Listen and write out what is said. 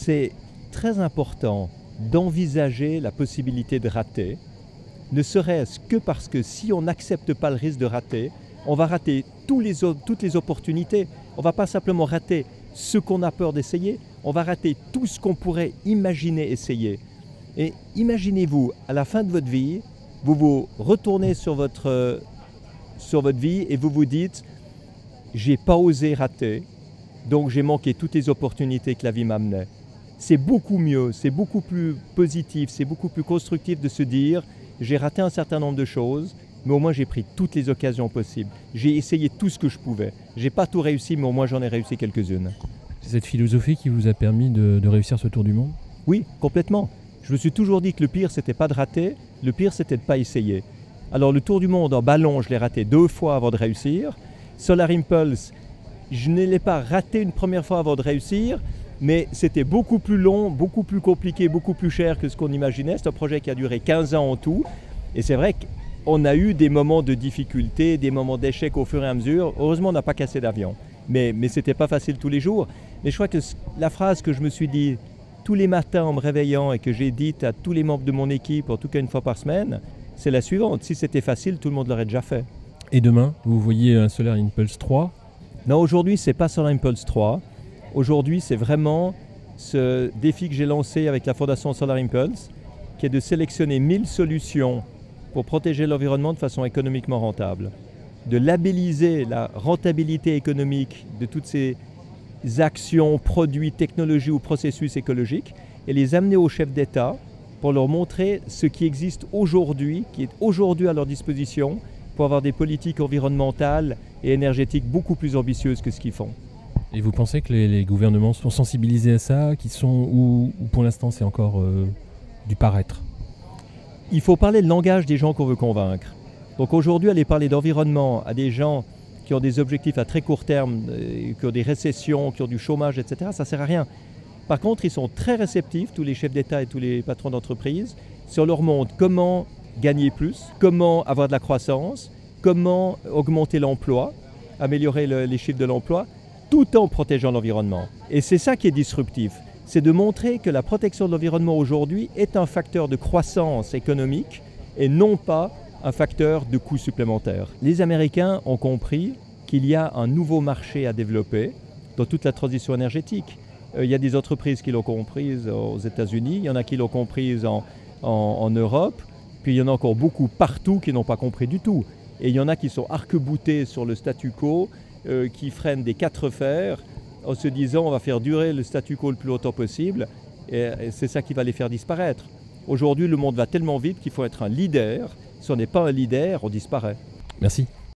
c'est très important d'envisager la possibilité de rater, ne serait-ce que parce que si on n'accepte pas le risque de rater, on va rater toutes les opportunités. On ne va pas simplement rater ce qu'on a peur d'essayer, on va rater tout ce qu'on pourrait imaginer essayer. Et imaginez-vous, à la fin de votre vie, vous vous retournez sur votre vie et vous vous dites « j'ai pas osé rater, donc j'ai manqué toutes les opportunités que la vie m'amenait ». C'est beaucoup mieux, c'est beaucoup plus positif, c'est beaucoup plus constructif de se dire « j'ai raté un certain nombre de choses, mais au moins j'ai pris toutes les occasions possibles. J'ai essayé tout ce que je pouvais. J'ai pas tout réussi, mais au moins j'en ai réussi quelques-unes. » C'est cette philosophie qui vous a permis de réussir ce tour du monde? Oui, complètement. Je me suis toujours dit que le pire, c'était pas de rater, le pire, c'était de pas essayer. Alors le tour du monde en ballon, je l'ai raté 2 fois avant de réussir. Solar Impulse, je ne l'ai pas raté une première fois avant de réussir, mais c'était beaucoup plus long, beaucoup plus compliqué, beaucoup plus cher que ce qu'on imaginait. C'est un projet qui a duré 15 ans en tout. Et c'est vrai qu'on a eu des moments de difficulté, des moments d'échec au fur et à mesure. Heureusement, on n'a pas cassé d'avion. Mais ce n'était pas facile tous les jours. Mais je crois que la phrase que je me suis dit tous les matins en me réveillant et que j'ai dite à tous les membres de mon équipe, en tout cas une fois par semaine, c'est la suivante. Si c'était facile, tout le monde l'aurait déjà fait. Et demain, vous voyez un Solar Impulse 3? Non, aujourd'hui, ce n'est pas Solar Impulse 3. Aujourd'hui, c'est vraiment ce défi que j'ai lancé avec la Fondation Solar Impulse, qui est de sélectionner 1000 solutions pour protéger l'environnement de façon économiquement rentable. De labelliser la rentabilité économique de toutes ces actions, produits, technologies ou processus écologiques et les amener aux chefs d'État pour leur montrer ce qui existe aujourd'hui, qui est aujourd'hui à leur disposition pour avoir des politiques environnementales et énergétiques beaucoup plus ambitieuses que ce qu'ils font. Et vous pensez que les gouvernements sont sensibilisés à ça, ou pour l'instant c'est encore du paraître? Il faut parler le langage des gens qu'on veut convaincre. Donc aujourd'hui, aller parler d'environnement à des gens qui ont des objectifs à très court terme, qui ont des récessions, qui ont du chômage, etc., ça ne sert à rien. Par contre, ils sont très réceptifs, tous les chefs d'État et tous les patrons d'entreprise, si on leur montre comment gagner plus, comment avoir de la croissance, comment augmenter l'emploi, améliorer les chiffres de l'emploi, tout en protégeant l'environnement. Et c'est ça qui est disruptif, c'est de montrer que la protection de l'environnement aujourd'hui est un facteur de croissance économique et non pas un facteur de coûts supplémentaires. Les Américains ont compris qu'il y a un nouveau marché à développer dans toute la transition énergétique. Il y a des entreprises qui l'ont comprise aux États-Unis, il y en a qui l'ont comprise en Europe, puis il y en a encore beaucoup partout qui n'ont pas compris du tout. Et il y en a qui sont arc-boutés sur le statu quo, qui freinent des 4 fers en se disant on va faire durer le statu quo le plus longtemps possible, et c'est ça qui va les faire disparaître. Aujourd'hui, le monde va tellement vite qu'il faut être un leader. Si on n'est pas un leader, on disparaît. Merci.